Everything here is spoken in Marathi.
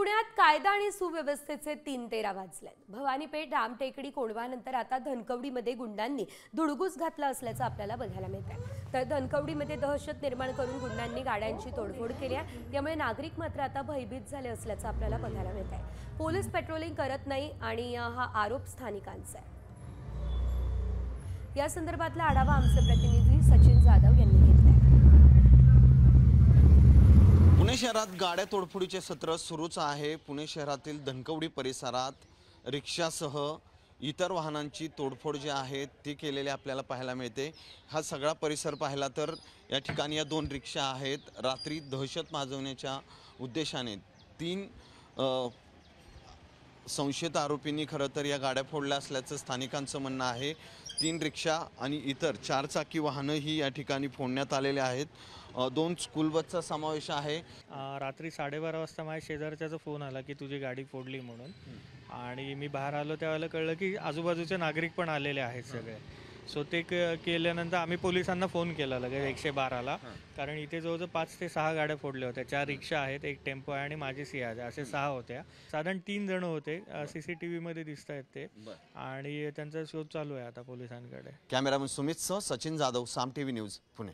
पुण्यात कायदा आणि सुव्यवस्थेचे 3-13 वाजलेत। भवानीपेठ, रामटेकडी, कोंढवानंतर आता धनकवडीमध्ये गुंडांनी धुडगूस घातला असल्याचं आपल्याला बघायला मिळतंय। तर धनकवडीमध्ये दहशत निर्माण करून गुंडांनी गाड्यांची तोडफोड केली आहे। त्यामुळे नागरिक मात्र आता भयभीत झाले असल्याचं आपल्याला बघायला मिळतंय। पोलीस पेट्रोलिंग करत नाही आणि हा आरोप स्थानिकांचा आहे। या संदर्भातला आढावा आमचे प्रतिनिधी सचिन जाधव यांनी घेतलाय। पुणे शहरात गाड्या तोडफोडीचे सत्र सुरूच आहे। पुणे शहरातील धनकवडी परिसरात रिक्षासह इतर वाहनांची तोडफोड जी आहे ती केलेली आपल्याला पाहायला मिळते। हा सगळा परिसर पाहिला तर या ठिकाणी या 2 रिक्षा आहेत। रात्री दहशत माजवण्याच्या उद्देशाने 3 संशयित आरोपींनी खरं तर या गाड्या फोडल्या असल्याचं स्थानिकांचं म्हणणं आहे। 3 रिक्षा आणि इतर 4 चाकी वाहनंही या ठिकाणी फोडण्यात आलेले आहेत। 2 स्कूल बसचा समावेश आहे। रात्री 12:30 वाजता माझ्या शेजारच्याचा फोन आला की तुझी गाडी फोडली म्हणून, आणि मी बाहेर आलो त्यावेळेला कळलं की आजूबाजूचे नागरिक पण आलेले आहेत सगळे। सो ते केल्यानंतर आम्ही पोलिसांना फोन केला लगेच 112ला, कारण इथे जवळजवळ 5 ते 6 गाड्या फोडल्या होत्या। 4 रिक्षा आहेत, 1 टेम्पो आहे आणि माझी सियाज आहे, असे 6 होत्या। साधारण 3 जण होते, CCTV मध्ये दिसत आहेत ते, आणि त्यांचा शोध चालू आहे आता पोलिसांकडे। कॅमेरामन सुमित सह सचिन जाधव, साम TV न्यूज, पुणे।